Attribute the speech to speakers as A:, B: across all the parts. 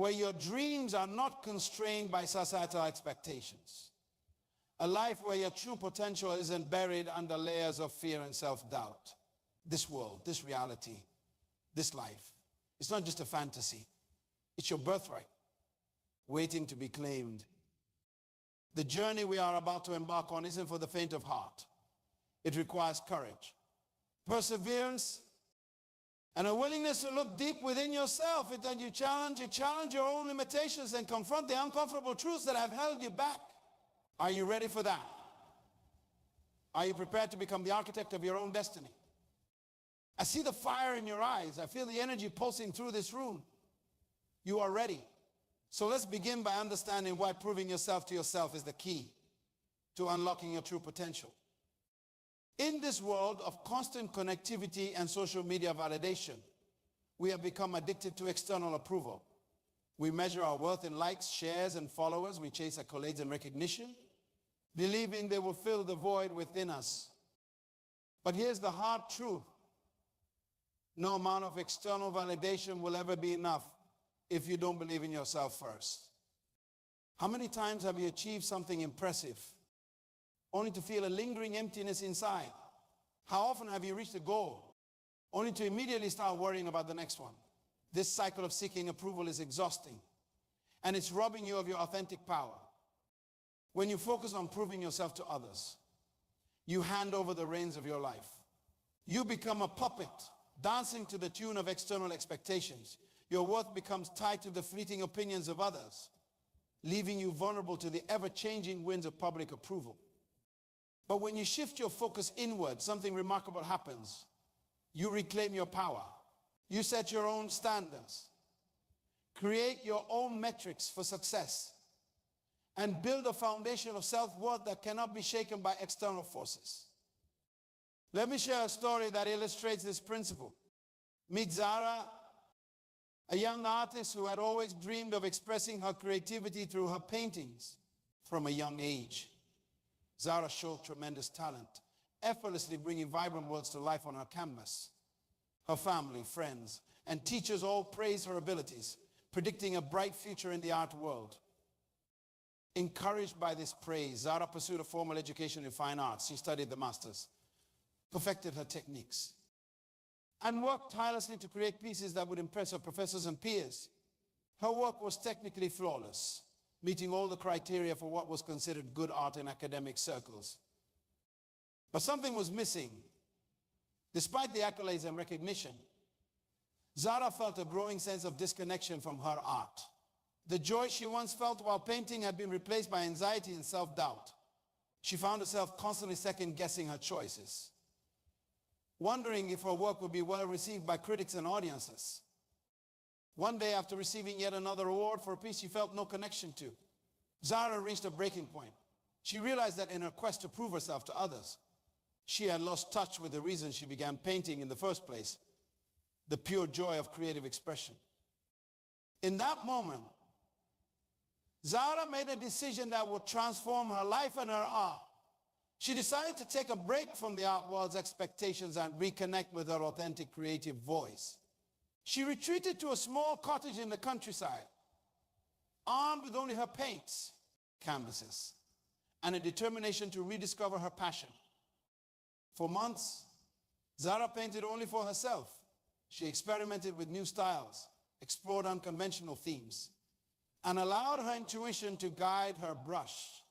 A: where your dreams are not constrained by societal expectations. A life where your true potential isn't buried under layers of fear and self-doubt. This world, this reality, this life, it's not just a fantasy. It's your birthright, waiting to be claimed. The journey we are about to embark on isn't for the faint of heart. It requires courage, perseverance, and a willingness to look deep within yourself. That you challenge your own limitations and confront the uncomfortable truths that have held you back. Are you ready for that? Are you prepared to become the architect of your own destiny? I see the fire in your eyes. I feel the energy pulsing through this room. You are ready. So let's begin by understanding why proving yourself to yourself is the key to unlocking your true potential. In this world of constant connectivity and social media validation, we have become addicted to external approval. We measure our worth in likes, shares, and followers. We chase accolades and recognition, believing they will fill the void within us. But here's the hard truth. No amount of external validation will ever be enough if you don't believe in yourself first. How many times have you achieved something impressive only to feel a lingering emptiness inside? How often have you reached a goal only to immediately start worrying about the next one? This cycle of seeking approval is exhausting, and it's robbing you of your authentic power. When you focus on proving yourself to others, you hand over the reins of your life. You become a puppet, dancing to the tune of external expectations. Your worth becomes tied to the fleeting opinions of others, leaving you vulnerable to the ever-changing winds of public approval. But when you shift your focus inward, something remarkable happens. You reclaim your power. You set your own standards, create your own metrics for success, and build a foundation of self-worth that cannot be shaken by external forces. Let me share a story that illustrates this principle. Meet Zara, a young artist who had always dreamed of expressing her creativity through her paintings from a young age. Zara showed tremendous talent, effortlessly bringing vibrant worlds to life on her canvas. Her family, friends, and teachers all praised her abilities, predicting a bright future in the art world. Encouraged by this praise, Zara pursued a formal education in fine arts. She studied the masters, perfected her techniques, and worked tirelessly to create pieces that would impress her professors and peers. Her work was technically flawless, meeting all the criteria for what was considered good art in academic circles. But something was missing. Despite the accolades and recognition, Zara felt a growing sense of disconnection from her art. The joy she once felt while painting had been replaced by anxiety and self-doubt. She found herself constantly second-guessing her choices, wondering if her work would be well received by critics and audiences. One day, after receiving yet another award for a piece she felt no connection to, Zara reached a breaking point. She realized that in her quest to prove herself to others, she had lost touch with the reason she began painting in the first place, the pure joy of creative expression. In that moment, Zara made a decision that would transform her life and her art. She decided to take a break from the art world's expectations and reconnect with her authentic creative voice. She retreated to a small cottage in the countryside, armed with only her paints, canvases, and a determination to rediscover her passion. For months, Zara painted only for herself. She experimented with new styles, explored unconventional themes, and allowed her intuition to guide her brush.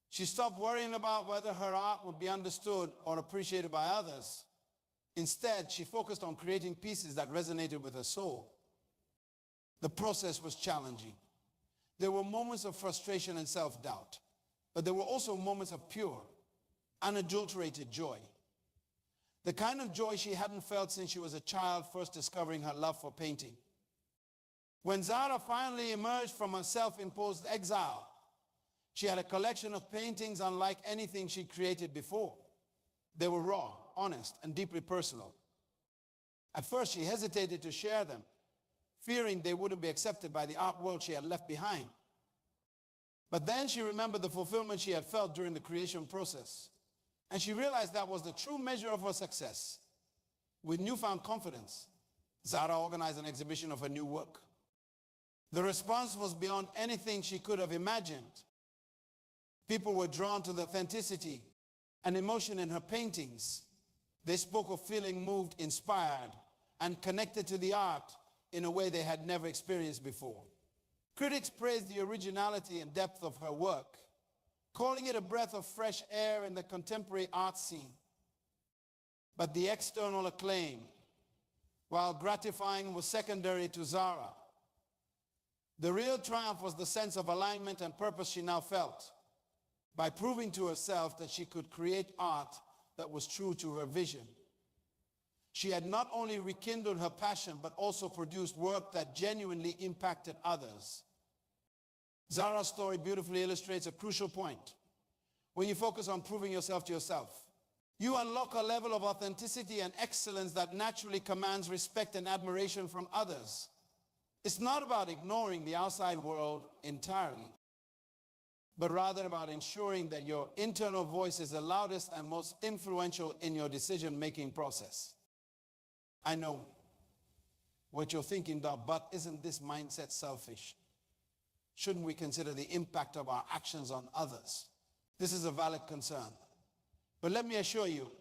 A: She stopped worrying about whether her art would be understood or appreciated by others. Instead, she focused on creating pieces that resonated with her soul. The process was challenging. There were moments of frustration and self-doubt, but there were also moments of pure, unadulterated joy. The kind of joy she hadn't felt since she was a child first discovering her love for painting. When Zara finally emerged from her self-imposed exile, she had a collection of paintings unlike anything she created before. They were raw, honest, and deeply personal. At first, she hesitated to share them, fearing they wouldn't be accepted by the art world she had left behind. But then she remembered the fulfillment she had felt during the creation process, and she realized that was the true measure of her success. With newfound confidence, Zara organized an exhibition of her new work. The response was beyond anything she could have imagined. People were drawn to the authenticity and emotion in her paintings. They spoke of feeling moved, inspired, and connected to the art in a way they had never experienced before. Critics praised the originality and depth of her work, calling it a breath of fresh air in the contemporary art scene. But the external acclaim, while gratifying, was secondary to Zara. The real triumph was the sense of alignment and purpose she now felt, by proving to herself that she could create art that was true to her vision. She had not only rekindled her passion, but also produced work that genuinely impacted others. Zara's story beautifully illustrates a crucial point. When you focus on proving yourself to yourself, you unlock a level of authenticity and excellence that naturally commands respect and admiration from others. It's not about ignoring the outside world entirely, but rather about ensuring that your internal voice is the loudest and most influential in your decision-making process. I know what you're thinking, but isn't this mindset selfish? Shouldn't we consider the impact of our actions on others? This is a valid concern. But let me assure you,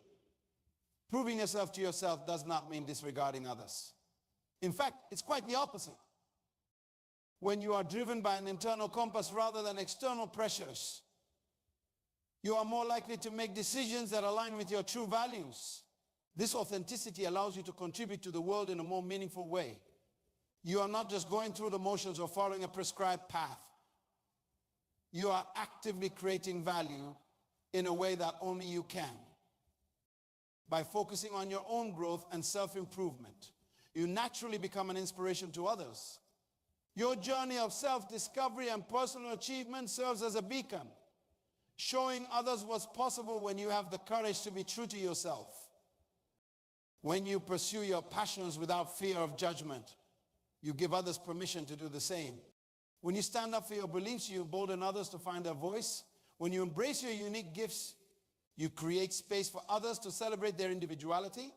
A: proving yourself to yourself does not mean disregarding others. In fact, it's quite the opposite. When you are driven by an internal compass rather than external pressures, you are more likely to make decisions that align with your true values. This authenticity allows you to contribute to the world in a more meaningful way. You are not just going through the motions or following a prescribed path. You are actively creating value in a way that only you can. By focusing on your own growth and self-improvement, you naturally become an inspiration to others. Your journey of self-discovery and personal achievement serves as a beacon, showing others what's possible when you have the courage to be true to yourself. When you pursue your passions without fear of judgment, you give others permission to do the same. When you stand up for your beliefs, you embolden others to find their voice. When you embrace your unique gifts, you create space for others to celebrate their individuality.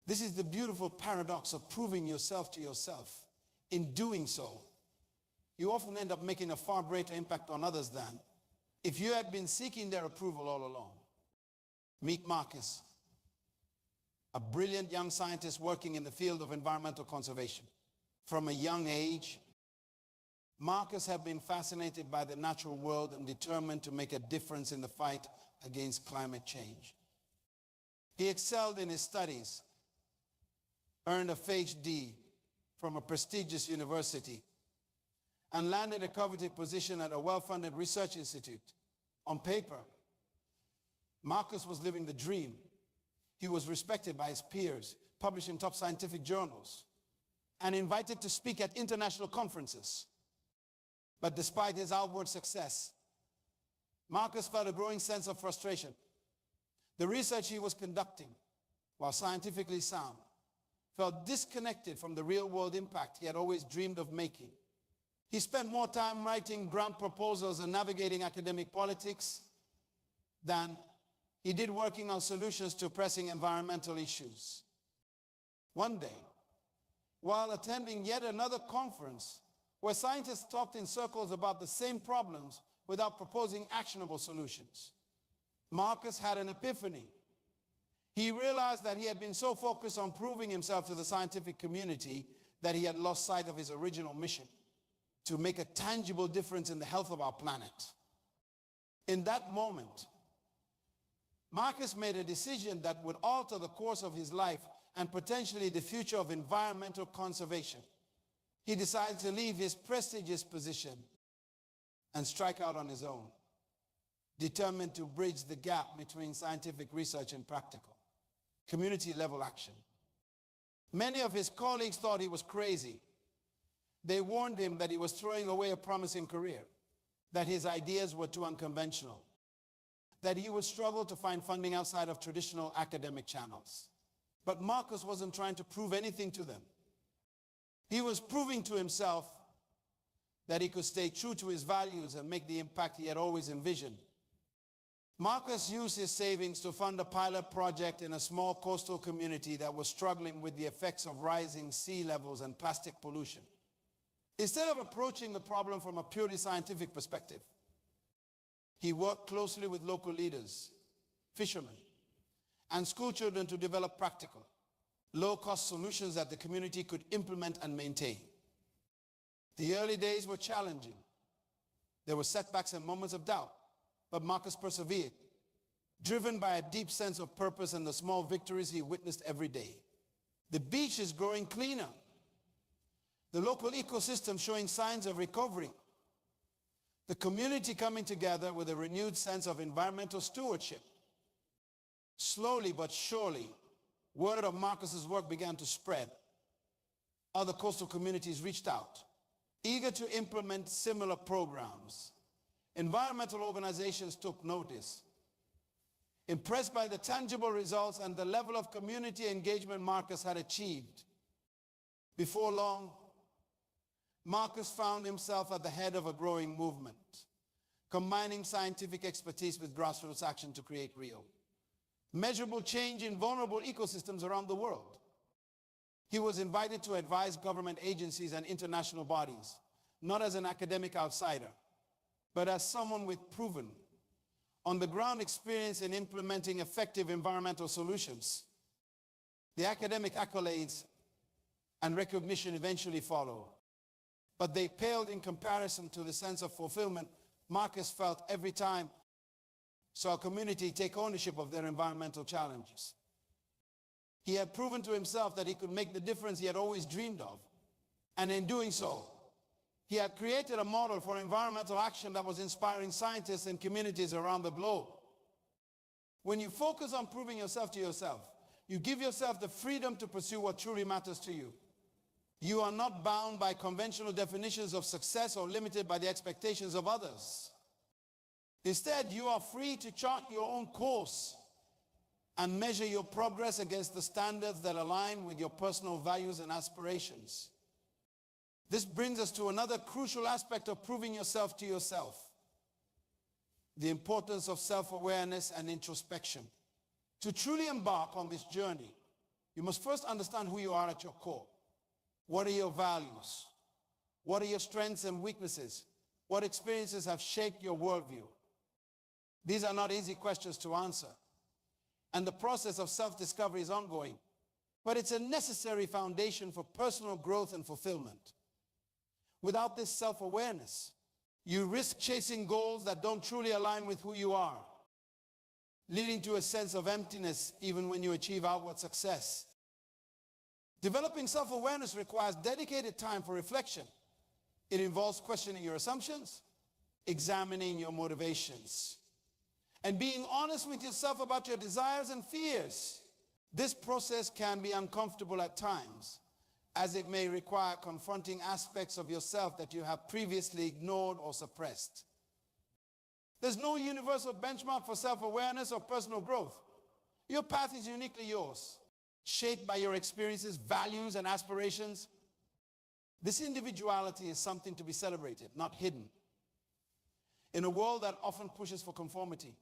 A: This is the beautiful paradox of proving yourself to yourself. In doing so, you often end up making a far greater impact on others than if you had been seeking their approval all along. Meet Marcus, a brilliant young scientist working in the field of environmental conservation. From a young age, Marcus had been fascinated by the natural world and determined to make a difference in the fight against climate change. He excelled in his studies, earned a PhD from a prestigious university, and landed a coveted position at a well-funded research institute. On paper, Marcus was living the dream. He was respected by his peers, published in top scientific journals, and invited to speak at international conferences. But despite his outward success, Marcus felt a growing sense of frustration. The research he was conducting, while scientifically sound, felt disconnected from the real-world impact he had always dreamed of making. He spent more time writing grant proposals and navigating academic politics than he did working on solutions to pressing environmental issues. One day, while attending yet another conference where scientists talked in circles about the same problems without proposing actionable solutions, Marcus had an epiphany. He realized that he had been so focused on proving himself to the scientific community that he had lost sight of his original mission, to make a tangible difference in the health of our planet. In that moment, Marcus made a decision that would alter the course of his life and potentially the future of environmental conservation. He decided to leave his prestigious position and strike out on his own, determined to bridge the gap between scientific research and practical, community-level action. Many of his colleagues thought he was crazy. They warned him that he was throwing away a promising career, that his ideas were too unconventional, that he would struggle to find funding outside of traditional academic channels. But Marcus wasn't trying to prove anything to them. He was proving to himself that he could stay true to his values and make the impact he had always envisioned. Marcus used his savings to fund a pilot project in a small coastal community that was struggling with the effects of rising sea levels and plastic pollution. Instead of approaching the problem from a purely scientific perspective, he worked closely with local leaders, fishermen, and school children to develop practical, low-cost solutions that the community could implement and maintain. The early days were challenging. There were setbacks and moments of doubt, but Marcus persevered, driven by a deep sense of purpose and the small victories he witnessed every day. The beach is growing cleaner. The local ecosystem showing signs of recovery. The community coming together with a renewed sense of environmental stewardship. Slowly but surely, word of Marcus's work began to spread. Other coastal communities reached out, eager to implement similar programs. Environmental organizations took notice. Impressed by the tangible results and the level of community engagement Marcus had achieved. Before long, Marcus found himself at the head of a growing movement, combining scientific expertise with grassroots action to create real, measurable change in vulnerable ecosystems around the world. He was invited to advise government agencies and international bodies, not as an academic outsider, but as someone with proven, on-the-ground experience in implementing effective environmental solutions. The academic accolades and recognition eventually followed, but they paled in comparison to the sense of fulfillment Marcus felt every time saw a community take ownership of their environmental challenges. He had proven to himself that he could make the difference he had always dreamed of, and in doing so, he had created a model for environmental action that was inspiring scientists and communities around the globe. When you focus on proving yourself to yourself, you give yourself the freedom to pursue what truly matters to you. You are not bound by conventional definitions of success or limited by the expectations of others. Instead, you are free to chart your own course and measure your progress against the standards that align with your personal values and aspirations. This brings us to another crucial aspect of proving yourself to yourself: the importance of self-awareness and introspection. To truly embark on this journey, you must first understand who you are at your core. What are your values? What are your strengths and weaknesses? What experiences have shaped your worldview? These are not easy questions to answer, and the process of self-discovery is ongoing, but it's a necessary foundation for personal growth and fulfillment. Without this self-awareness, you risk chasing goals that don't truly align with who you are, leading to a sense of emptiness even when you achieve outward success. Developing self-awareness requires dedicated time for reflection. It involves questioning your assumptions, examining your motivations, and being honest with yourself about your desires and fears. This process can be uncomfortable at times, as it may require confronting aspects of yourself that you have previously ignored or suppressed. There's no universal benchmark for self-awareness or personal growth. Your path is uniquely yours, shaped by your experiences, values, and aspirations. This individuality is something to be celebrated, not hidden. In a world that often pushes for conformity,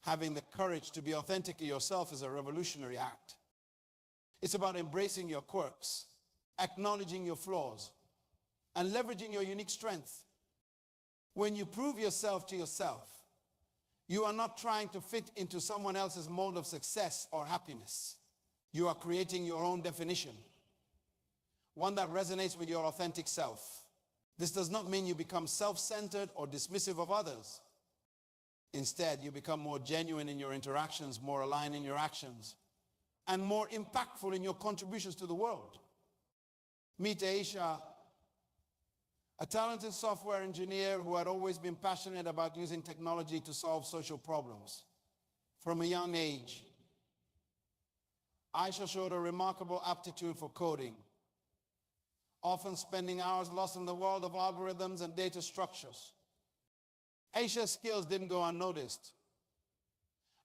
A: having the courage to be authentically yourself is a revolutionary act. It's about embracing your quirks, acknowledging your flaws, and leveraging your unique strength. When you prove yourself to yourself, you are not trying to fit into someone else's mold of success or happiness. You are creating your own definition, one that resonates with your authentic self. This does not mean you become self-centered or dismissive of others. Instead, you become more genuine in your interactions, more aligned in your actions, and more impactful in your contributions to the world. Meet Aisha, a talented software engineer who had always been passionate about using technology to solve social problems. From a young age, Aisha showed a remarkable aptitude for coding, often spending hours lost in the world of algorithms and data structures. Aisha's skills didn't go unnoticed.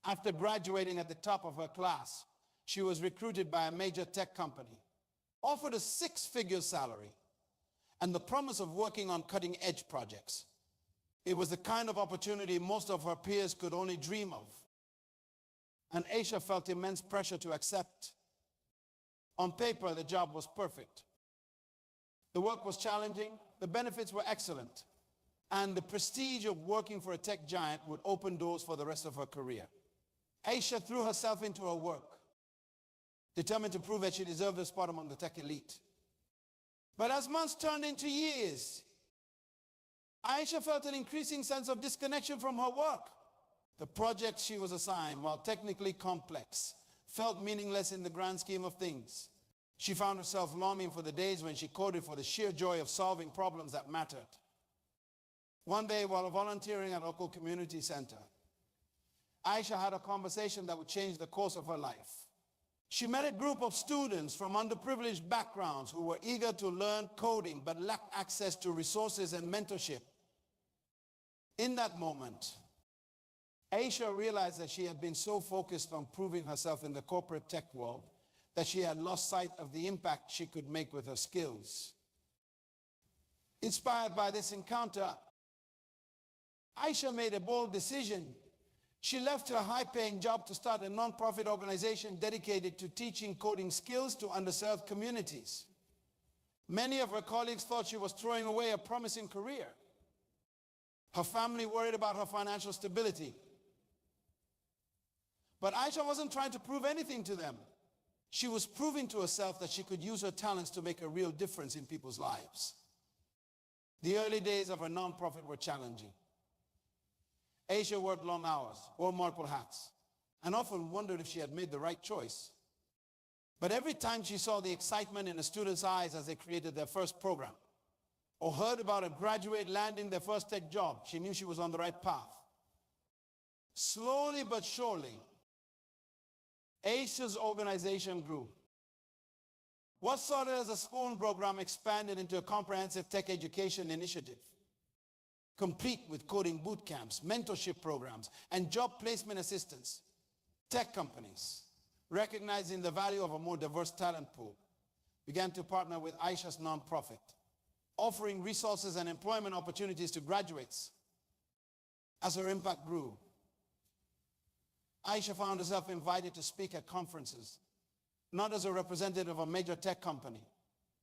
A: After graduating at the top of her class, she was recruited by a major tech company, offered a six-figure salary, and the promise of working on cutting-edge projects. It was the kind of opportunity most of her peers could only dream of. And Aisha felt immense pressure to accept. On paper, the job was perfect. The work was challenging, the benefits were excellent, and the prestige of working for a tech giant would open doors for the rest of her career. Aisha threw herself into her work, determined to prove that she deserved a spot among the tech elite. But as months turned into years, Aisha felt an increasing sense of disconnection from her work. The project she was assigned, while technically complex, felt meaningless in the grand scheme of things. She found herself longing for the days when she coded for the sheer joy of solving problems that mattered. One day, while volunteering at a local community center, Aisha had a conversation that would change the course of her life. She met a group of students from underprivileged backgrounds who were eager to learn coding but lacked access to resources and mentorship. In that moment, Aisha realized that she had been so focused on proving herself in the corporate tech world that she had lost sight of the impact she could make with her skills. Inspired by this encounter, Aisha made a bold decision. She left her high-paying job to start a non-profit organization dedicated to teaching coding skills to underserved communities. Many of her colleagues thought she was throwing away a promising career. Her family worried about her financial stability. But Aisha wasn't trying to prove anything to them. She was proving to herself that she could use her talents to make a real difference in people's lives. The early days of her nonprofit were challenging. Aisha worked long hours, wore multiple hats, and often wondered if she had made the right choice. But every time she saw the excitement in the students' eyes as they created their first program, or heard about a graduate landing their first tech job, she knew she was on the right path. Slowly but surely, Aisha's organization grew. What started as a school program expanded into a comprehensive tech education initiative, complete with coding boot camps, mentorship programs, and job placement assistance. Tech companies, recognizing the value of a more diverse talent pool, began to partner with Aisha's nonprofit, offering resources and employment opportunities to graduates. As her impact grew, Aisha found herself invited to speak at conferences, not as a representative of a major tech company,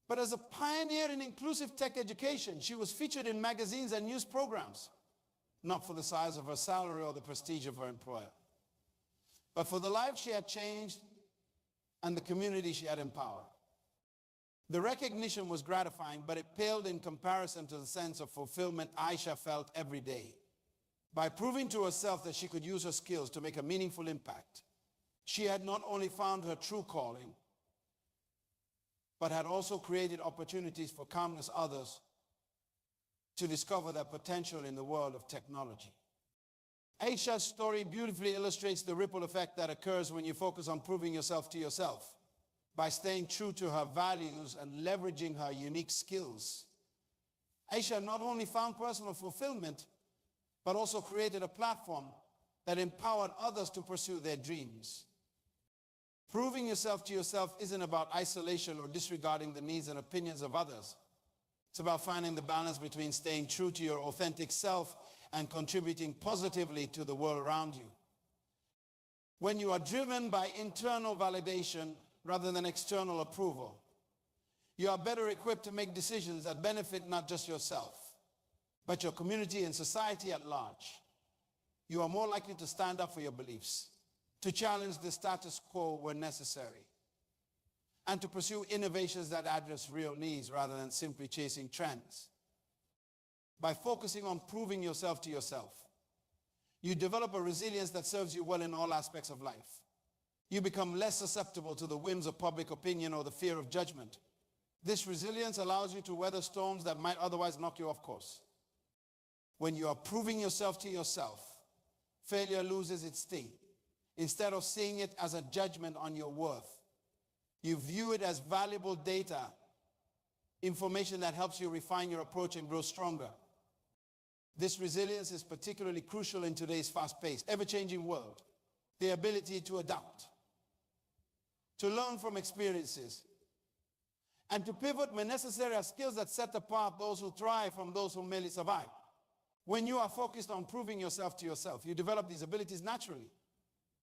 A: but as a pioneer in inclusive tech education. She was featured in magazines and news programs, not for the size of her salary or the prestige of her employer, but for the life she had changed and the community she had empowered. The recognition was gratifying, but it paled in comparison to the sense of fulfillment Aisha felt every day. By proving to herself that she could use her skills to make a meaningful impact, she had not only found her true calling, but had also created opportunities for countless others to discover their potential in the world of technology. Aisha's story beautifully illustrates the ripple effect that occurs when you focus on proving yourself to yourself by staying true to her values and leveraging her unique skills. Aisha not only found personal fulfillment, but also created a platform that empowered others to pursue their dreams. Proving yourself to yourself isn't about isolation or disregarding the needs and opinions of others. It's about finding the balance between staying true to your authentic self and contributing positively to the world around you. When you are driven by internal validation rather than external approval, you are better equipped to make decisions that benefit not just yourself, but your community and society at large. You are more likely to stand up for your beliefs, to challenge the status quo when necessary, and to pursue innovations that address real needs rather than simply chasing trends. By focusing on proving yourself to yourself, you develop a resilience that serves you well in all aspects of life. You become less susceptible to the whims of public opinion or the fear of judgment. This resilience allows you to weather storms that might otherwise knock you off course. When you are proving yourself to yourself, failure loses its sting. Instead of seeing it as a judgment on your worth, you view it as valuable data, information that helps you refine your approach and grow stronger. This resilience is particularly crucial in today's fast-paced, ever-changing world. The ability to adapt, to learn from experiences, and to pivot when necessary are skills that set apart those who thrive from those who merely survive. When you are focused on proving yourself to yourself, you develop these abilities naturally,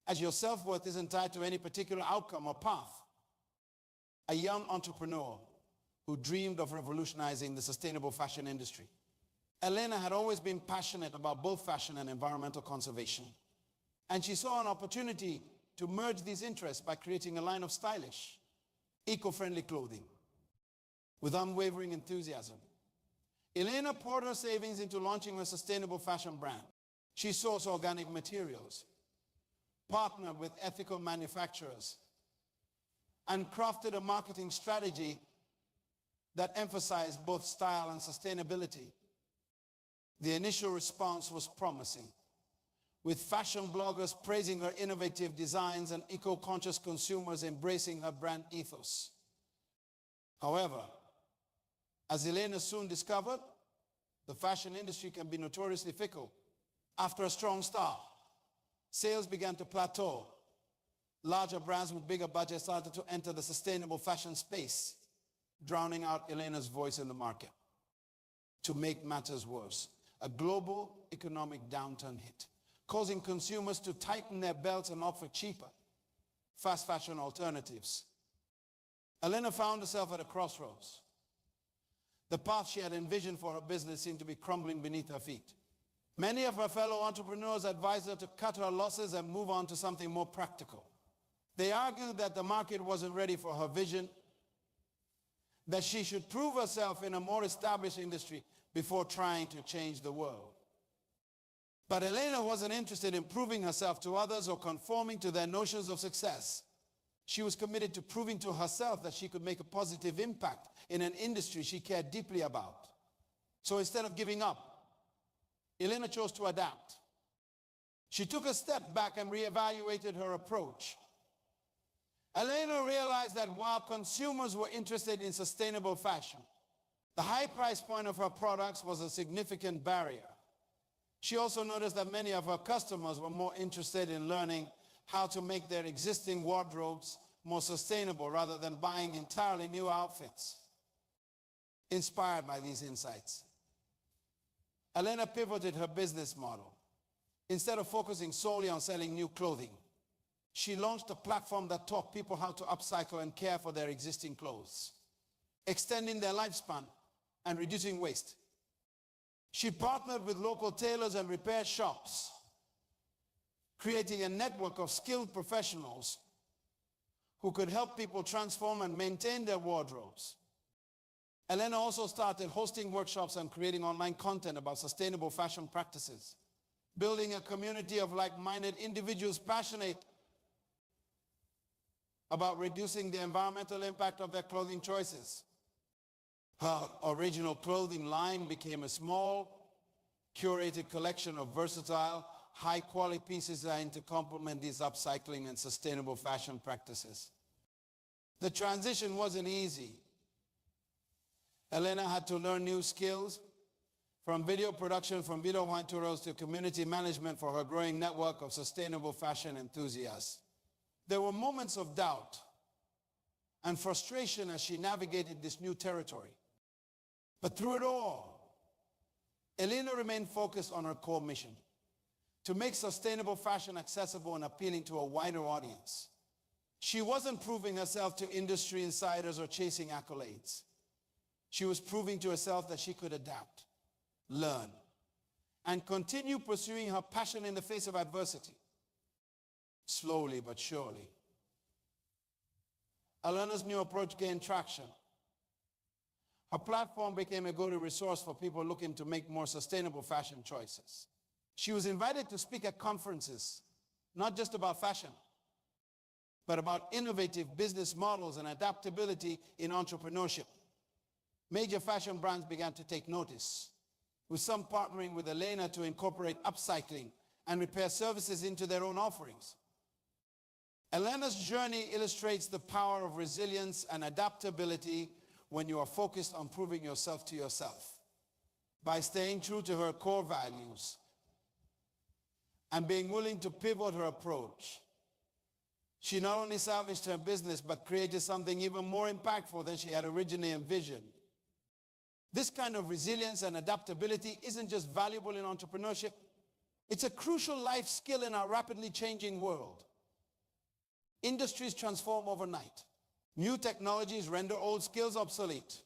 A: as your self-worth isn't tied to any particular outcome or path. A young entrepreneur who dreamed of revolutionizing the sustainable fashion industry. Elena had always been passionate about both fashion and environmental conservation. And she saw an opportunity to merge these interests by creating a line of stylish, eco-friendly clothing with unwavering enthusiasm. Elena poured her savings into launching her sustainable fashion brand. She sourced organic materials, partnered with ethical manufacturers, and crafted a marketing strategy that emphasized both style and sustainability. The initial response was promising, with fashion bloggers praising her innovative designs and eco-conscious consumers embracing her brand ethos. However, as Elena soon discovered, the fashion industry can be notoriously fickle. After a strong start, sales began to plateau. Larger brands with bigger budgets started to enter the sustainable fashion space, drowning out Elena's voice in the market. To make matters worse, a global economic downturn hit, causing consumers to tighten their belts and opt for cheaper, fast fashion alternatives. Elena found herself at a crossroads. The path she had envisioned for her business seemed to be crumbling beneath her feet. Many of her fellow entrepreneurs advised her to cut her losses and move on to something more practical. They argued that the market wasn't ready for her vision, that she should prove herself in a more established industry before trying to change the world. But Elena wasn't interested in proving herself to others or conforming to their notions of success. She was committed to proving to herself that she could make a positive impact in an industry she cared deeply about. So instead of giving up, Elena chose to adapt. She took a step back and reevaluated her approach. Elena realized that while consumers were interested in sustainable fashion, the high price point of her products was a significant barrier. She also noticed that many of her customers were more interested in learning how to make their existing wardrobes more sustainable rather than buying entirely new outfits. Inspired by these insights, Elena pivoted her business model. Instead of focusing solely on selling new clothing, she launched a platform that taught people how to upcycle and care for their existing clothes, extending their lifespan and reducing waste. She partnered with local tailors and repair shops, creating a network of skilled professionals who could help people transform and maintain their wardrobes. Elena also started hosting workshops and creating online content about sustainable fashion practices, building a community of like-minded individuals passionate about reducing the environmental impact of their clothing choices. Her original clothing line became a small, curated collection of versatile, high-quality pieces designed to complement these upcycling and sustainable fashion practices. The transition wasn't easy. Elena had to learn new skills, from video production, from video tutorials to community management for her growing network of sustainable fashion enthusiasts. There were moments of doubt and frustration as she navigated this new territory. But through it all, Elena remained focused on her core mission: to make sustainable fashion accessible and appealing to a wider audience. She wasn't proving herself to industry insiders or chasing accolades. She was proving to herself that she could adapt, learn, and continue pursuing her passion in the face of adversity. Slowly but surely, Elena's new approach gained traction. Her platform became a go-to resource for people looking to make more sustainable fashion choices. She was invited to speak at conferences, not just about fashion, but about innovative business models and adaptability in entrepreneurship. Major fashion brands began to take notice, with some partnering with Elena to incorporate upcycling and repair services into their own offerings. Elena's journey illustrates the power of resilience and adaptability when you are focused on proving yourself to yourself. By staying true to her core values and being willing to pivot her approach, she not only salvaged her business, but created something even more impactful than she had originally envisioned. This kind of resilience and adaptability isn't just valuable in entrepreneurship, it's a crucial life skill in our rapidly changing world. Industries transform overnight. New technologies render old skills obsolete.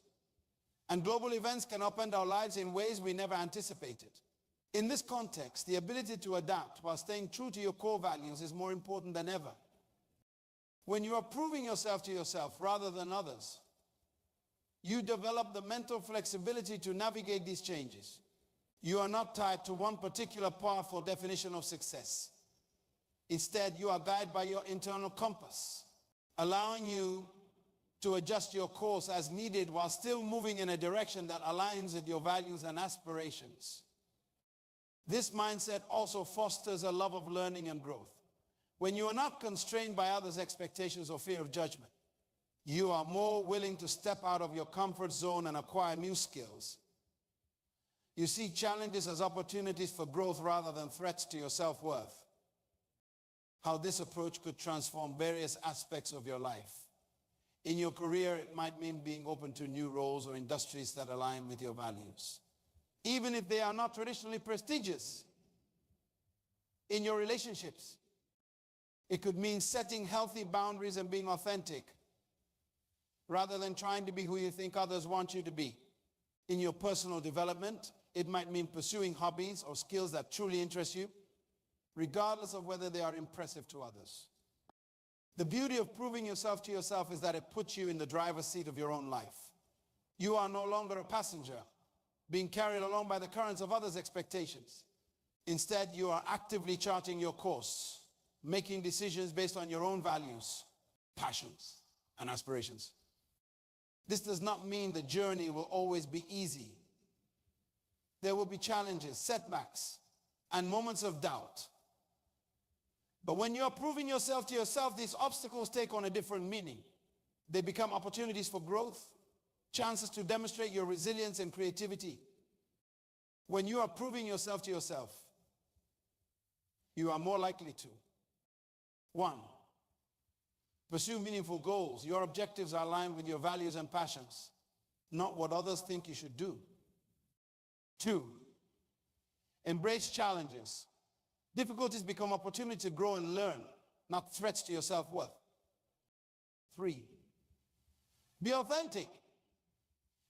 A: And global events can upend our lives in ways we never anticipated. In this context, the ability to adapt while staying true to your core values is more important than ever. When you are proving yourself to yourself rather than others, you develop the mental flexibility to navigate these changes. You are not tied to one particular powerful definition of success. Instead, you are guided by your internal compass, allowing you to adjust your course as needed while still moving in a direction that aligns with your values and aspirations. This mindset also fosters a love of learning and growth. When you are not constrained by others' expectations or fear of judgment, you are more willing to step out of your comfort zone and acquire new skills. You see challenges as opportunities for growth rather than threats to your self-worth. How this approach could transform various aspects of your life. In your career, it might mean being open to new roles or industries that align with your values, even if they are not traditionally prestigious. In your relationships, it could mean setting healthy boundaries and being authentic, rather than trying to be who you think others want you to be. In your personal development, it might mean pursuing hobbies or skills that truly interest you, regardless of whether they are impressive to others. The beauty of proving yourself to yourself is that it puts you in the driver's seat of your own life. You are no longer a passenger, being carried along by the currents of others' expectations. Instead, you are actively charting your course, making decisions based on your own values, passions, and aspirations. This does not mean the journey will always be easy. There will be challenges, setbacks, and moments of doubt. But when you are proving yourself to yourself, these obstacles take on a different meaning. They become opportunities for growth, chances to demonstrate your resilience and creativity. When you are proving yourself to yourself, you are more likely to: 1. Pursue meaningful goals. Your objectives are aligned with your values and passions, not what others think you should do. 2. Embrace challenges. Difficulties become opportunities to grow and learn, not threats to your self-worth. 3. Be authentic.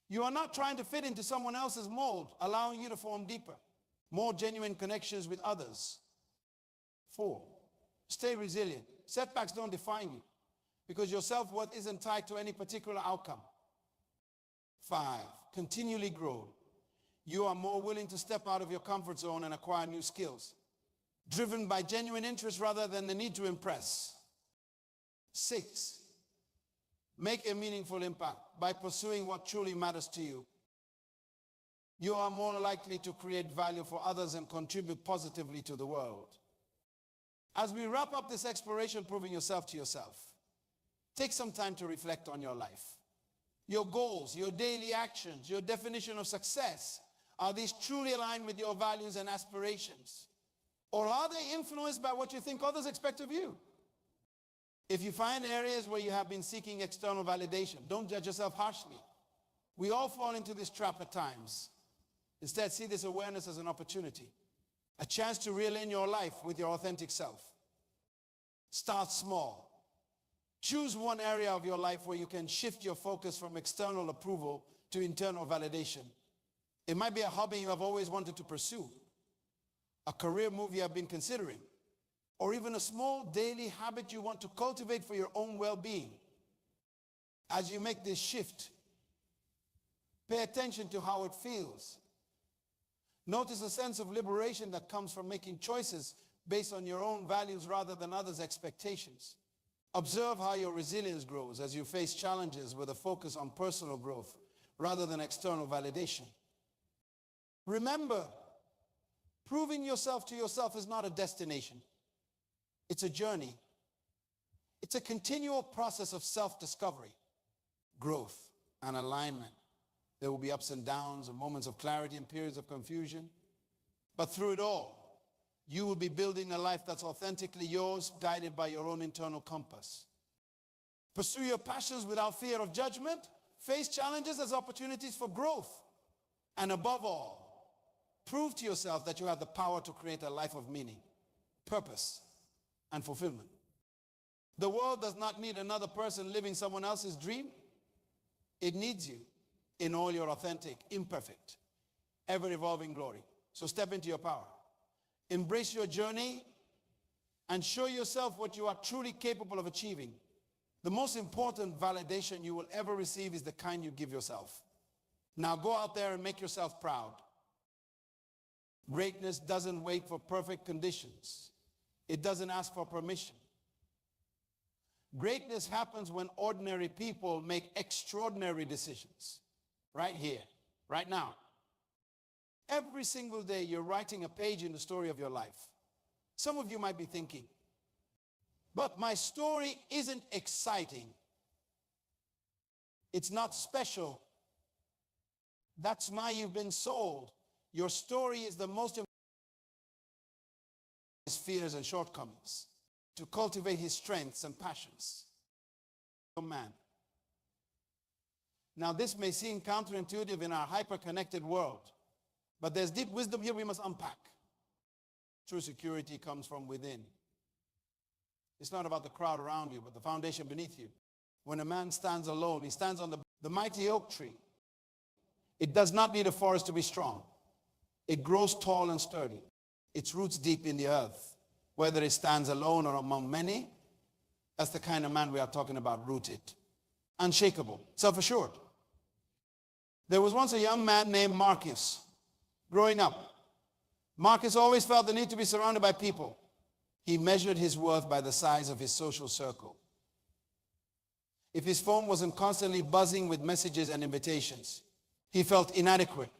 A: You are not trying to fit into someone else's mold, allowing you to form deeper, more genuine connections with others. 4. Stay resilient. Setbacks don't define you, because your self-worth isn't tied to any particular outcome. 5. Continually grow. You are more willing to step out of your comfort zone and acquire new skills, driven by genuine interest rather than the need to impress. 6. Make a meaningful impact by pursuing what truly matters to you. You are more likely to create value for others and contribute positively to the world. As we wrap up this exploration, proving yourself to yourself, take some time to reflect on your life. Your goals, your daily actions, your definition of success. Are these truly aligned with your values and aspirations? Or are they influenced by what you think others expect of you? If you find areas where you have been seeking external validation, don't judge yourself harshly. We all fall into this trap at times. Instead, see this awareness as an opportunity, a chance to reel in your life with your authentic self. Start small. Choose one area of your life where you can shift your focus from external approval to internal validation. It might be a hobby you have always wanted to pursue, a career move you have been considering, or even a small daily habit you want to cultivate for your own well-being. As you make this shift, pay attention to how it feels. Notice a sense of liberation that comes from making choices based on your own values rather than others' expectations. Observe how your resilience grows as you face challenges with a focus on personal growth rather than external validation. Remember, proving yourself to yourself is not a destination. It's a journey. It's a continual process of self-discovery, growth, and alignment. There will be ups and downs and moments of clarity and periods of confusion. But through it all, you will be building a life that's authentically yours, guided by your own internal compass. Pursue your passions without fear of judgment. Face challenges as opportunities for growth. And above all, prove to yourself that you have the power to create a life of meaning, purpose, and fulfillment. The world does not need another person living someone else's dream. It needs you. in all your authentic, imperfect, ever-evolving glory. So step into your power. Embrace your journey and show yourself what you are truly capable of achieving. The most important validation you will ever receive is the kind you give yourself. Now go out there and make yourself proud. Greatness doesn't wait for perfect conditions. It doesn't ask for permission. Greatness happens when ordinary people make extraordinary decisions. Right here, right now. Every single day you're writing a page in the story of your life. Some of you might be thinking, but my story isn't exciting. It's not special. That's why you've been sold. Your story is the most important. His fears and shortcomings, to cultivate his strengths and passions. A man. Now this may seem counterintuitive in our hyper-connected world, but there's deep wisdom here we must unpack. True security comes from within. It's not about the crowd around you, but the foundation beneath you. When a man stands alone, he stands on the mighty oak tree. It does not need a forest to be strong. It grows tall and sturdy. Its roots deep in the earth. Whether it stands alone or among many, that's the kind of man we are talking about, rooted. Unshakable, self-assured. There was once a young man named Marcus. Growing up, Marcus always felt the need to be surrounded by people. He measured his worth by the size of his social circle. If his phone wasn't constantly buzzing with messages and invitations, he felt inadequate,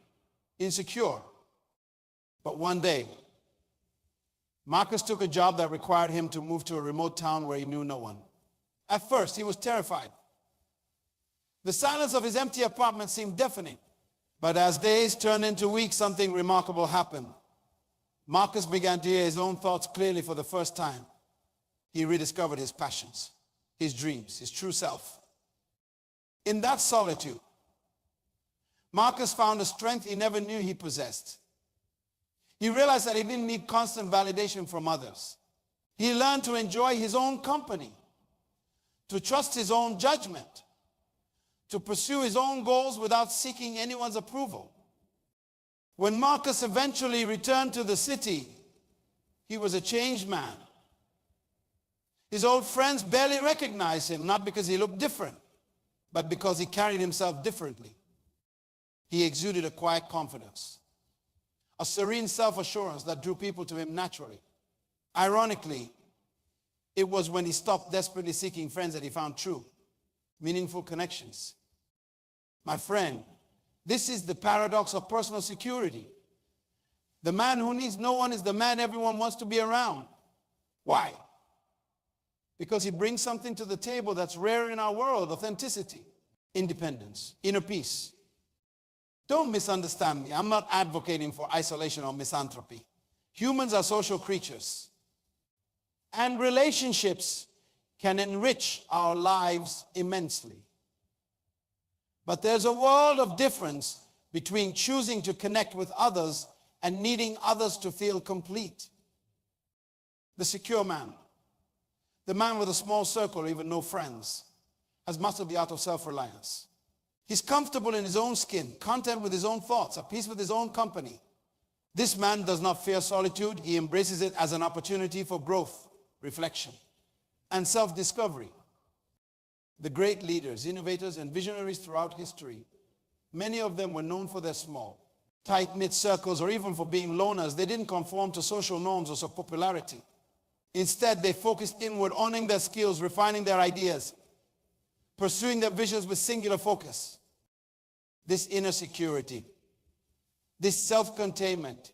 A: insecure. But one day, Marcus took a job that required him to move to a remote town where he knew no one. At first, he was terrified. The silence of his empty apartment seemed deafening. But as days turned into weeks, something remarkable happened. Marcus began to hear his own thoughts clearly for the first time. He rediscovered his passions, his dreams, his true self. In that solitude, Marcus found a strength he never knew he possessed. He realized that he didn't need constant validation from others. He learned to enjoy his own company, to trust his own judgment, to pursue his own goals without seeking anyone's approval. When Marcus eventually returned to the city, he was a changed man. His old friends barely recognized him, not because he looked different, but because he carried himself differently. He exuded a quiet confidence, a serene self-assurance that drew people to him naturally. Ironically, it was when he stopped desperately seeking friends that he found true, meaningful connections. My friend, this is the paradox of personal security. The man who needs no one is the man everyone wants to be around. Why? Because he brings something to the table that's rare in our world: authenticity, independence, inner peace. Don't misunderstand me. I'm not advocating for isolation or misanthropy. Humans are social creatures. And relationships can enrich our lives immensely. But there's a world of difference between choosing to connect with others and needing others to feel complete. The secure man, the man with a small circle or even no friends, has mastered the art of self-reliance. He's comfortable in his own skin, content with his own thoughts, at peace with his own company. This man does not fear solitude. He embraces it as an opportunity for growth, reflection, and self-discovery. The great leaders, innovators, and visionaries throughout history, many of them were known for their small, tight-knit circles, or even for being loners. They didn't conform to social norms or popularity. Instead, they focused inward, owning their skills, refining their ideas, pursuing their visions with singular focus. This inner security, this self-containment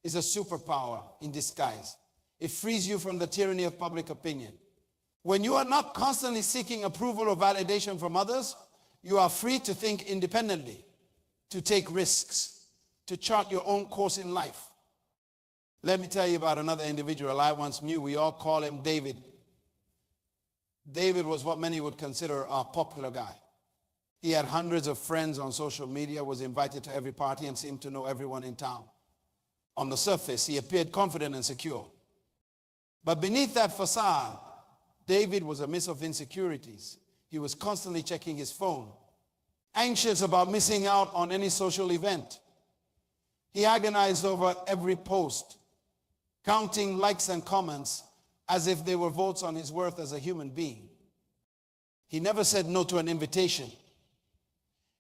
A: is a superpower in disguise. It frees you from the tyranny of public opinion. When you are not constantly seeking approval or validation from others, you are free to think independently, to take risks, to chart your own course in life. Let me tell you about another individual I once knew. We all call him David. David was what many would consider a popular guy. He had hundreds of friends on social media, was invited to every party, and seemed to know everyone in town. On the surface, he appeared confident and secure. But beneath that facade, David was a mist of insecurities. He was constantly checking his phone. anxious about missing out on any social event. He agonized over every post, counting likes and comments as if they were votes on his worth as a human being. He never said no to an invitation,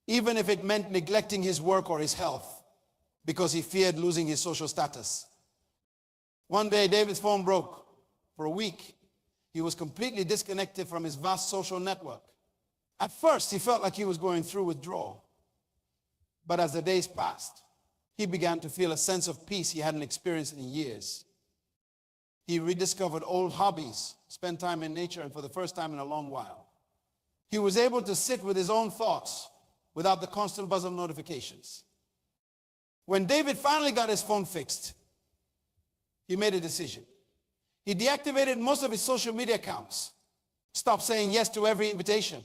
A: even if it meant neglecting his work or his health, because he feared losing his social status. One day, David's phone broke. For a week, he was completely disconnected from his vast social network. At first, he felt like he was going through withdrawal. But as the days passed, he began to feel a sense of peace he hadn't experienced in years. He rediscovered old hobbies, spent time in nature, and for the first time in a long while, he was able to sit with his own thoughts without the constant buzz of notifications. When David finally got his phone fixed, he made a decision. He deactivated most of his social media accounts, stopped saying yes to every invitation,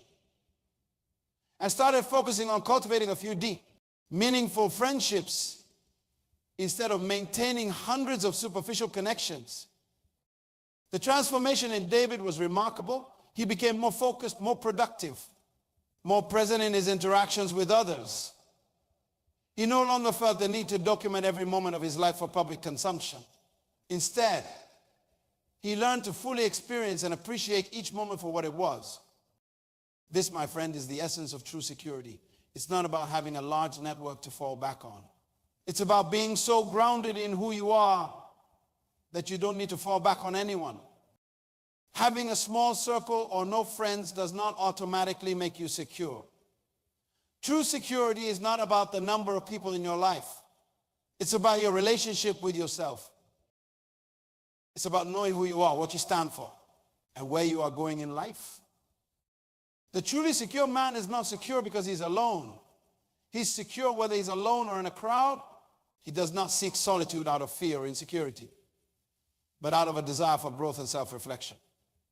A: and started focusing on cultivating a few deep, meaningful friendships instead of maintaining hundreds of superficial connections. The transformation in David was remarkable. He became more focused, more productive, more present in his interactions with others. He no longer felt the need to document every moment of his life for public consumption. Instead, he learned to fully experience and appreciate each moment for what it was. This, my friend, is the essence of true security. It's not about having a large network to fall back on. It's about being so grounded in who you are that you don't need to fall back on anyone. Having a small circle or no friends does not automatically make you secure. True security is not about the number of people in your life. It's about your relationship with yourself. It's about knowing who you are, what you stand for, and where you are going in life. The truly secure man is not secure because he's alone. He's secure whether he's alone or in a crowd. He does not seek solitude out of fear or insecurity, but out of a desire for growth and self-reflection.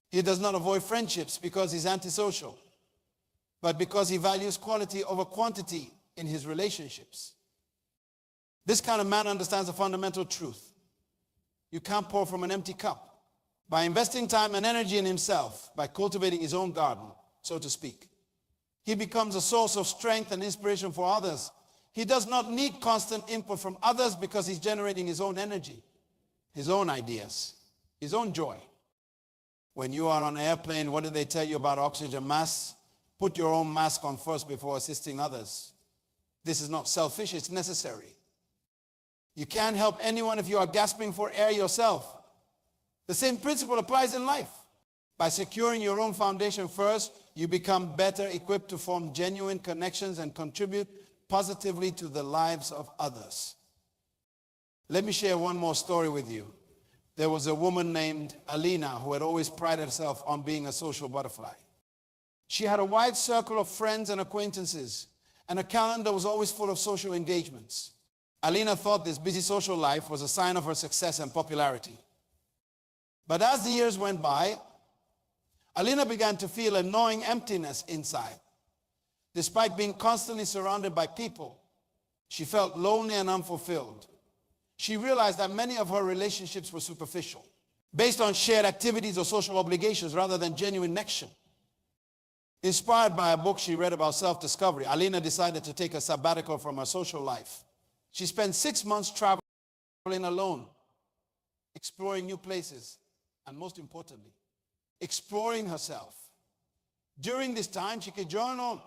A: He does not avoid friendships because he's antisocial, but because he values quality over quantity in his relationships. This kind of man understands a fundamental truth. You can't pour from an empty cup. By investing time and energy in himself, by cultivating his own garden, so to speak, he becomes a source of strength and inspiration for others. He does not need constant input from others because he's generating his own energy, his own ideas, his own joy. When you are on an airplane, what do they tell you about oxygen masks? Put your own mask on first before assisting others. This is not selfish, it's necessary. You can't help anyone if you are gasping for air yourself. The same principle applies in life. By securing your own foundation first, you become better equipped to form genuine connections and contribute positively to the lives of others. Let me share one more story with you. There was a woman named Alina who had always prided herself on being a social butterfly. She had a wide circle of friends and acquaintances, and her calendar was always full of social engagements. Alina thought this busy social life was a sign of her success and popularity. But as the years went by, Alina began to feel a gnawing emptiness inside. Despite being constantly surrounded by people, she felt lonely and unfulfilled. She realized that many of her relationships were superficial, based on shared activities or social obligations rather than genuine connection. Inspired by a book she read about self-discovery, Alina decided to take a sabbatical from her social life. She spent 6 months traveling alone, exploring new places, and most importantly, exploring herself. During this time, she could journal,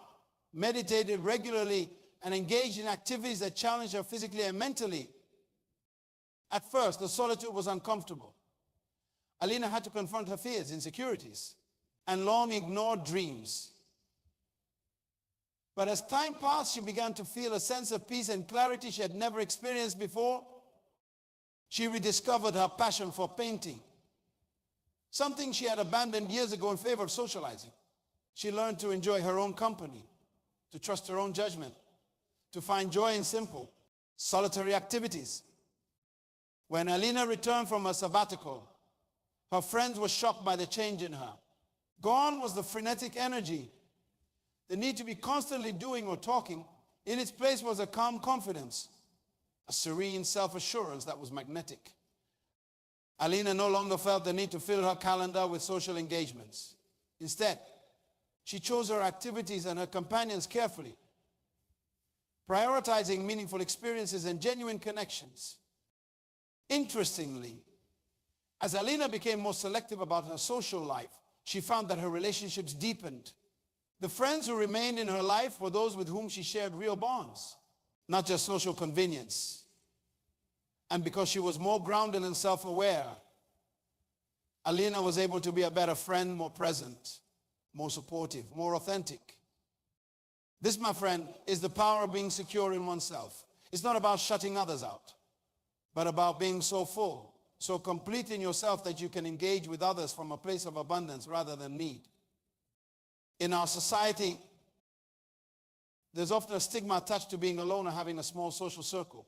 A: meditated regularly, and engaged in activities that challenged her physically and mentally. At first, the solitude was uncomfortable. Alina had to confront her fears, insecurities, and long ignored dreams. But as time passed, she began to feel a sense of peace and clarity she had never experienced before. She rediscovered her passion for painting, something she had abandoned years ago in favor of socializing. She learned to enjoy her own company, to trust her own judgment, to find joy in simple, solitary activities. When Alina returned from her sabbatical, her friends were shocked by the change in her. Gone was the frenetic energy, the need to be constantly doing or talking. In its place was a calm confidence, a serene self-assurance that was magnetic. Alina no longer felt the need to fill her calendar with social engagements. Instead, she chose her activities and her companions carefully, prioritizing meaningful experiences and genuine connections. Interestingly, as Alina became more selective about her social life, she found that her relationships deepened. The friends who remained in her life were those with whom she shared real bonds, not just social convenience. And because she was more grounded and self-aware, Alina was able to be a better friend, more present, more supportive, more authentic. This, my friend, is the power of being secure in oneself. It's not about shutting others out, but about being so full, so complete in yourself that you can engage with others from a place of abundance rather than need. In our society, there's often a stigma attached to being alone or having a small social circle.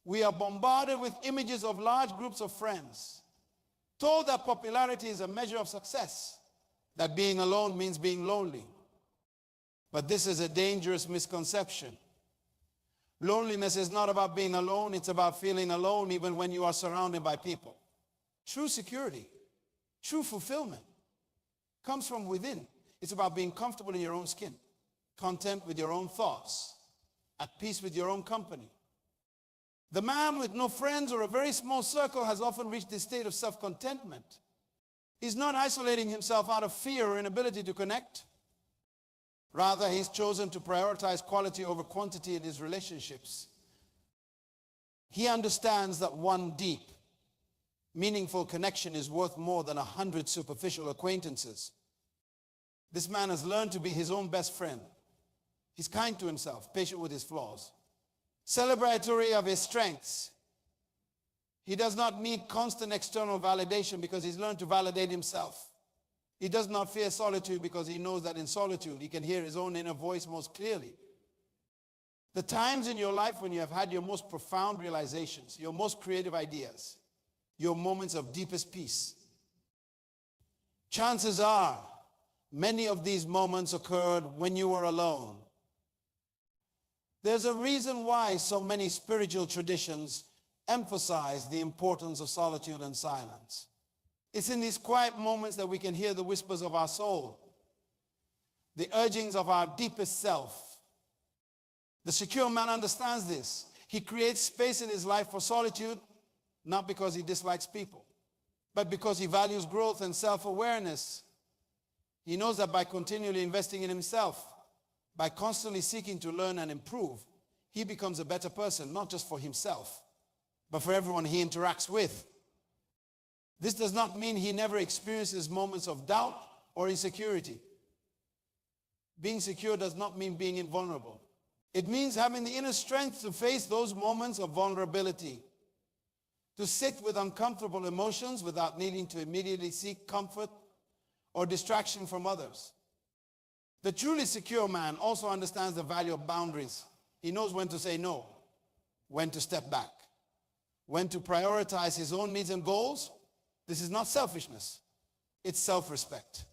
A: We are bombarded with images of large groups of friends, told that popularity is a measure of success, that being alone means being lonely. But this is a dangerous misconception. Loneliness is not about being alone, it's about feeling alone even when you are surrounded by people. True security, true fulfillment comes from within. It's about being comfortable in your own skin, content with your own thoughts, at peace with your own company. The man with no friends or a very small circle has often reached this state of self-contentment. He's not isolating himself out of fear or inability to connect. Rather, he's chosen to prioritize quality over quantity in his relationships. He understands that one deep, meaningful connection is worth more than 100 superficial acquaintances. This man has learned to be his own best friend. He's kind to himself, patient with his flaws, celebratory of his strengths. He does not need constant external validation because he's learned to validate himself. He does not fear solitude because he knows that in solitude he can hear his own inner voice most clearly. The times in your life when you have had your most profound realizations, your most creative ideas, your moments of deepest peace, chances are many of these moments occurred when you were alone. There's a reason why so many spiritual traditions emphasize the importance of solitude and silence. It's in these quiet moments that we can hear the whispers of our soul, the urgings of our deepest self. The secure man understands this. He creates space in his life for solitude, not because he dislikes people, but because he values growth and self-awareness. He knows that by continually investing in himself, by constantly seeking to learn and improve, he becomes a better person, not just for himself, but for everyone he interacts with. This does not mean he never experiences moments of doubt or insecurity. Being secure does not mean being invulnerable. It means having the inner strength to face those moments of vulnerability, to sit with uncomfortable emotions without needing to immediately seek comfort or distraction from others. The truly secure man also understands the value of boundaries. He knows when to say no, when to step back, when to prioritize his own needs and goals. This is not selfishness, it's self-respect.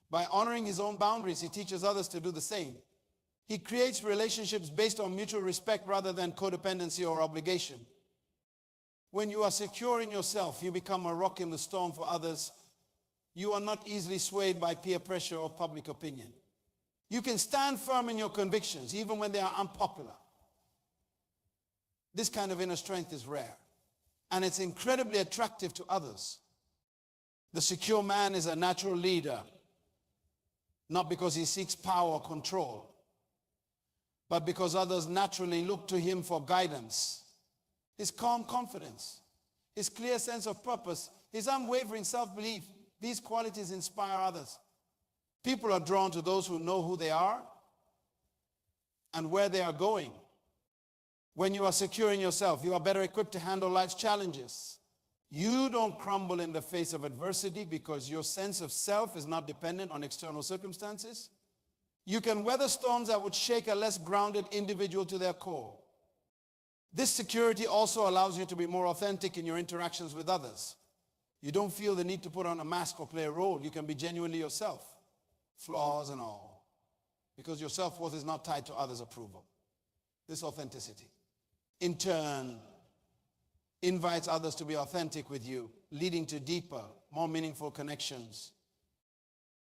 A: By honoring his own boundaries, he teaches others to do the same. He creates relationships based on mutual respect rather than codependency or obligation. When you are secure in yourself, you become a rock in the storm for others. You are not easily swayed by peer pressure or public opinion. You can stand firm in your convictions, even when they are unpopular. This kind of inner strength is rare, and it's incredibly attractive to others. The secure man is a natural leader, not because he seeks power or control, but because others naturally look to him for guidance. His calm confidence, his clear sense of purpose, his unwavering self-belief, these qualities inspire others. People are drawn to those who know who they are and where they are going. When you are secure in yourself, you are better equipped to handle life's challenges. You don't crumble in the face of adversity because your sense of self is not dependent on external circumstances. You can weather storms that would shake a less grounded individual to their core. This security also allows you to be more authentic in your interactions with others. You don't feel the need to put on a mask or play a role. You can be genuinely yourself, flaws and all, because your self-worth is not tied to others' approval. This authenticity, in turn, invites others to be authentic with you, leading to deeper, more meaningful connections.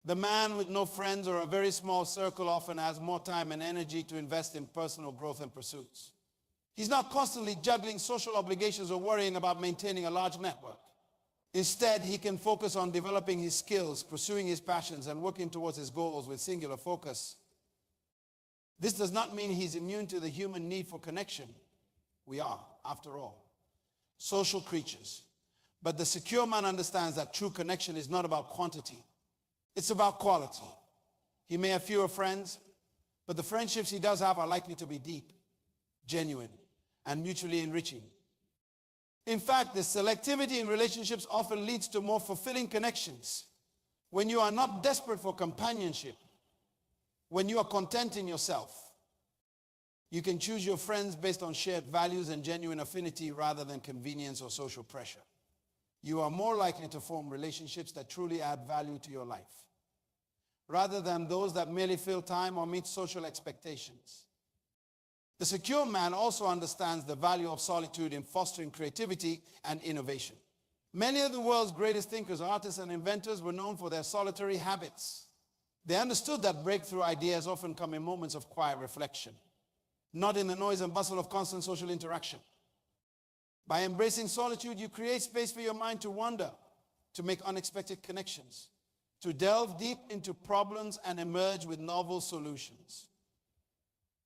A: The man with no friends or a very small circle often has more time and energy to invest in personal growth and pursuits. He's not constantly juggling social obligations or worrying about maintaining a large network. Instead, he can focus on developing his skills, pursuing his passions, and working towards his goals with singular focus. This does not mean he's immune to the human need for connection. We are, after all, social creatures. But the secure man understands that true connection is not about quantity. It's about quality. He may have fewer friends, but the friendships he does have are likely to be deep, genuine, and mutually enriching. In fact, the selectivity in relationships often leads to more fulfilling connections. When you are not desperate for companionship, when you are content in yourself, you can choose your friends based on shared values and genuine affinity rather than convenience or social pressure. You are more likely to form relationships that truly add value to your life, rather than those that merely fill time or meet social expectations. The secure man also understands the value of solitude in fostering creativity and innovation. Many of the world's greatest thinkers, artists, and inventors were known for their solitary habits. They understood that breakthrough ideas often come in moments of quiet reflection, not in the noise and bustle of constant social interaction. By embracing solitude, you create space for your mind to wander, to make unexpected connections, to delve deep into problems and emerge with novel solutions.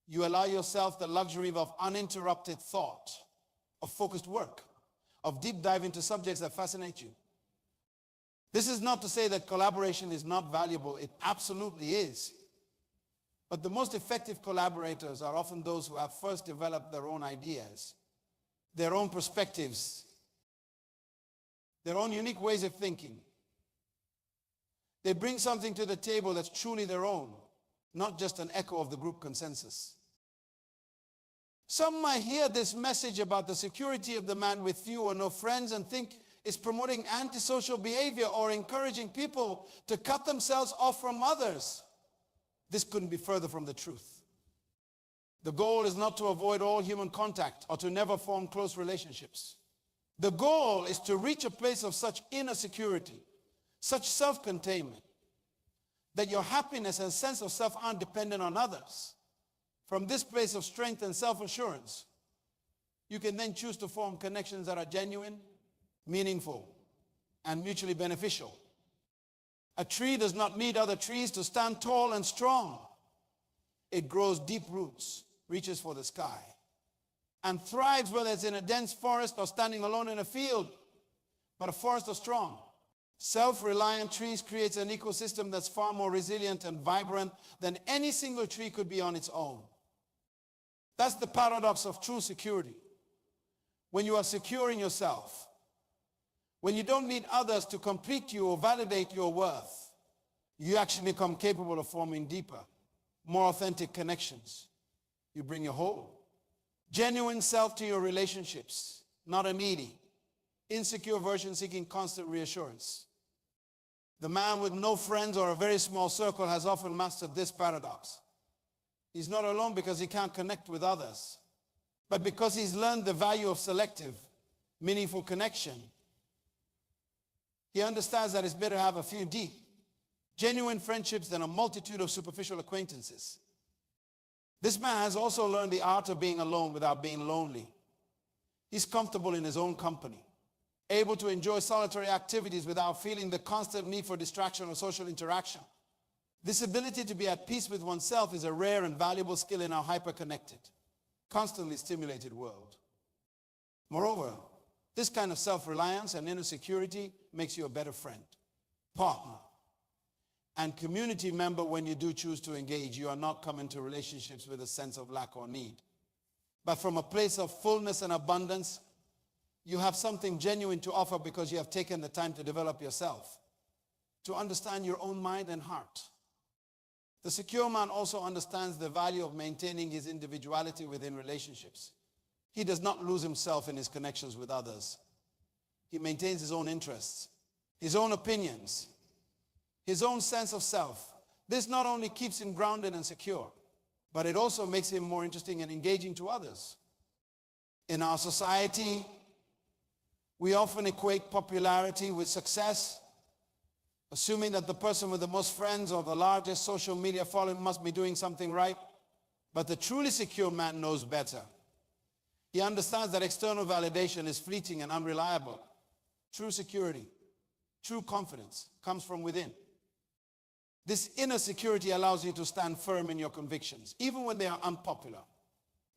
A: You allow yourself the luxury of uninterrupted thought, of focused work, of deep dive into subjects that fascinate you. This is not to say that collaboration is not valuable. It absolutely is. But the most effective collaborators are often those who have first developed their own ideas, their own perspectives, their own unique ways of thinking. They bring something to the table that's truly their own, not just an echo of the group consensus. Some might hear this message about the security of the man with few or no friends and think it's promoting antisocial behavior or encouraging people to cut themselves off from others. This couldn't be further from the truth. The goal is not to avoid all human contact or to never form close relationships. The goal is to reach a place of such inner security, such self-containment, that your happiness and sense of self aren't dependent on others. From this place of strength and self-assurance, you can then choose to form connections that are genuine, meaningful, and mutually beneficial. A tree does not need other trees to stand tall and strong. It grows deep roots, reaches for the sky, and thrives whether it's in a dense forest or standing alone in a field. But a forest is strong. Self-reliant trees creates an ecosystem that's far more resilient and vibrant than any single tree could be on its own. That's the paradox of true security. When you are secure in yourself, when you don't need others to complete you or validate your worth, you actually become capable of forming deeper, more authentic connections. You bring your whole, genuine self to your relationships, not a needy, insecure version seeking constant reassurance. The man with no friends or a very small circle has often mastered this paradox. He's not alone because he can't connect with others, but because he's learned the value of selective, meaningful connection. He understands that it's better to have a few deep, genuine friendships than a multitude of superficial acquaintances. This man has also learned the art of being alone without being lonely. He's comfortable in his own company, able to enjoy solitary activities without feeling the constant need for distraction or social interaction. This ability to be at peace with oneself is a rare and valuable skill in our hyper-connected, constantly stimulated world. Moreover, this kind of self-reliance and inner security makes you a better friend, partner, and community member when you do choose to engage. You are not coming to relationships with a sense of lack or need, but from a place of fullness and abundance. You have something genuine to offer because you have taken the time to develop yourself, to understand your own mind and heart. The secure man also understands the value of maintaining his individuality within relationships. He does not lose himself in his connections with others. He maintains his own interests, his own opinions, his own sense of self. This not only keeps him grounded and secure, but it also makes him more interesting and engaging to others. In our society, we often equate popularity with success, assuming that the person with the most friends or the largest social media following must be doing something right. But the truly secure man knows better. He understands that external validation is fleeting and unreliable. True security, true confidence comes from within. This inner security allows you to stand firm in your convictions, even when they are unpopular.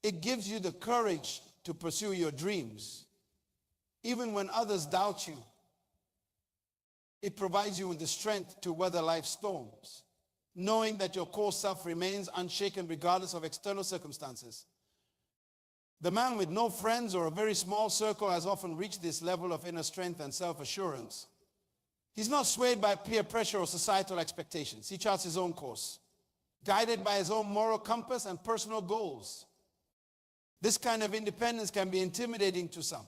A: It gives you the courage to pursue your dreams, even when others doubt you. It provides you with the strength to weather life's storms, knowing that your core self remains unshaken regardless of external circumstances. The man with no friends or a very small circle has often reached this level of inner strength and self-assurance. He's not swayed by peer pressure or societal expectations. He charts his own course, guided by his own moral compass and personal goals. This kind of independence can be intimidating to some.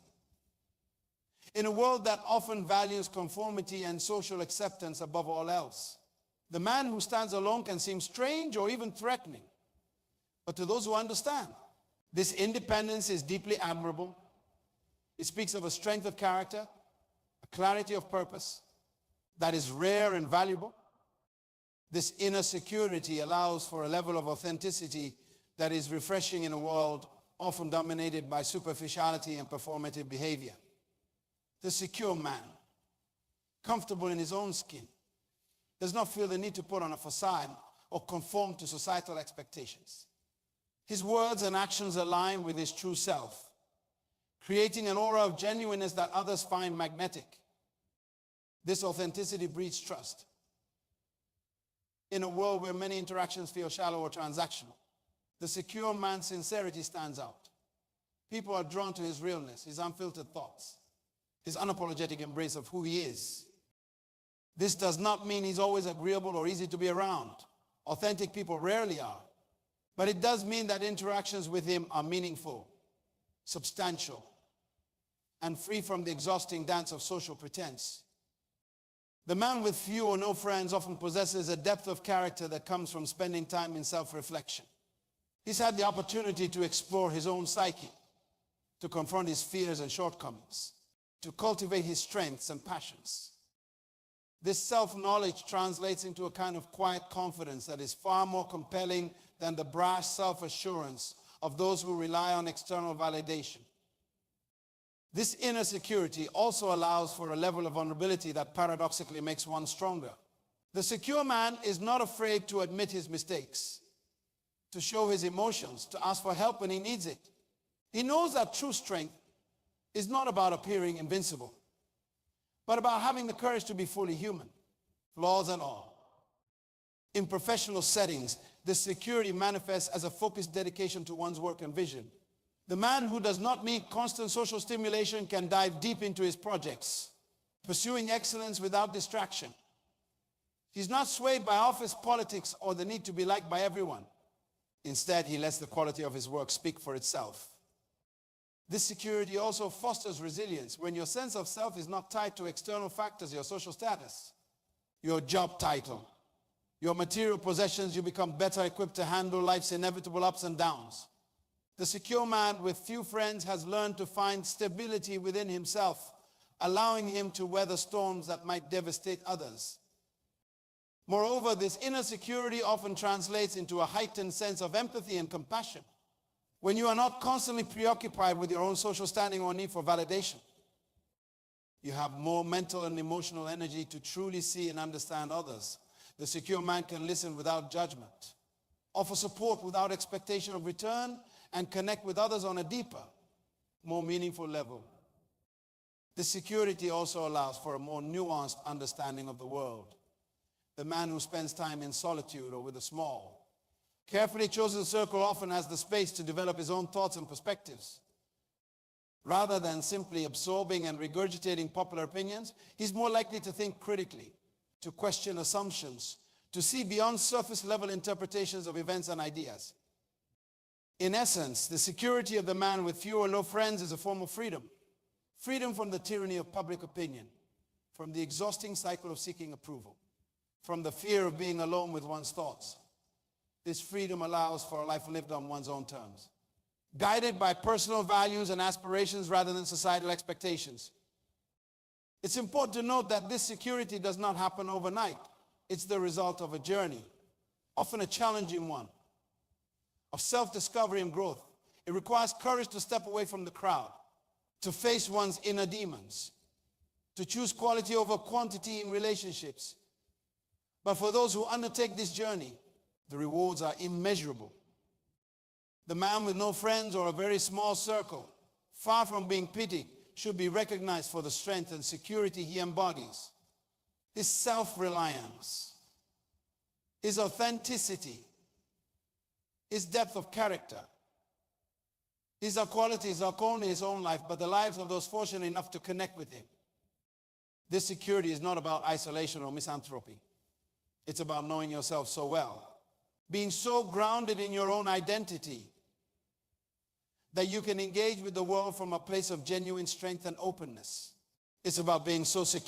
A: In a world that often values conformity and social acceptance above all else, the man who stands alone can seem strange or even threatening. But to those who understand, this independence is deeply admirable. It speaks of a strength of character, a clarity of purpose that is rare and valuable. This inner security allows for a level of authenticity that is refreshing in a world often dominated by superficiality and performative behavior. The secure man, comfortable in his own skin, does not feel the need to put on a facade or conform to societal expectations. His words and actions align with his true self, creating an aura of genuineness that others find magnetic. This authenticity breeds trust. In a world where many interactions feel shallow or transactional, the secure man's sincerity stands out. People are drawn to his realness, his unfiltered thoughts, his unapologetic embrace of who he is. This does not mean he's always agreeable or easy to be around. Authentic people rarely are. But it does mean that interactions with him are meaningful, substantial, and free from the exhausting dance of social pretense. The man with few or no friends often possesses a depth of character that comes from spending time in self-reflection. He's had the opportunity to explore his own psyche, to confront his fears and shortcomings, to cultivate his strengths and passions. This self-knowledge translates into a kind of quiet confidence that is far more compelling than the brash self-assurance of those who rely on external validation. This inner security also allows for a level of vulnerability that paradoxically makes one stronger. The secure man is not afraid to admit his mistakes, to show his emotions, to ask for help when he needs it. He knows that true strength is not about appearing invincible, but about having the courage to be fully human, flaws and all. In professional settings, this security manifests as a focused dedication to one's work and vision. The man who does not need constant social stimulation can dive deep into his projects, pursuing excellence without distraction. He's not swayed by office politics or the need to be liked by everyone. Instead, he lets the quality of his work speak for itself. This security also fosters resilience when your sense of self is not tied to external factors, your social status, your job title, your material possessions. You become better equipped to handle life's inevitable ups and downs. The secure man with few friends has learned to find stability within himself, allowing him to weather storms that might devastate others. Moreover, this inner security often translates into a heightened sense of empathy and compassion. When you are not constantly preoccupied with your own social standing or need for validation, you have more mental and emotional energy to truly see and understand others. The secure man can listen without judgment, offer support without expectation of return, and connect with others on a deeper, more meaningful level. This security also allows for a more nuanced understanding of the world. The man who spends time in solitude or with a small, carefully chosen circle often has the space to develop his own thoughts and perspectives. Rather than simply absorbing and regurgitating popular opinions, he's more likely to think critically, to question assumptions, to see beyond surface-level interpretations of events and ideas. In essence, the security of the man with few or no friends is a form of freedom. Freedom from the tyranny of public opinion, from the exhausting cycle of seeking approval, from the fear of being alone with one's thoughts. This freedom allows for a life lived on one's own terms, guided by personal values and aspirations rather than societal expectations. It's important to note that this security does not happen overnight. It's the result of a journey, often a challenging one, of self-discovery and growth. It requires courage to step away from the crowd, to face one's inner demons, to choose quality over quantity in relationships. But for those who undertake this journey, the rewards are immeasurable. The man with no friends or a very small circle, far from being pitied, should be recognized for the strength and security he embodies. His self-reliance, his authenticity, his depth of character. These are qualities not only his own life, but the lives of those fortunate enough to connect with him. This security is not about isolation or misanthropy. It's about knowing yourself so well, being so grounded in your own identity that you can engage with the world from a place of genuine strength and openness. It's about being so secure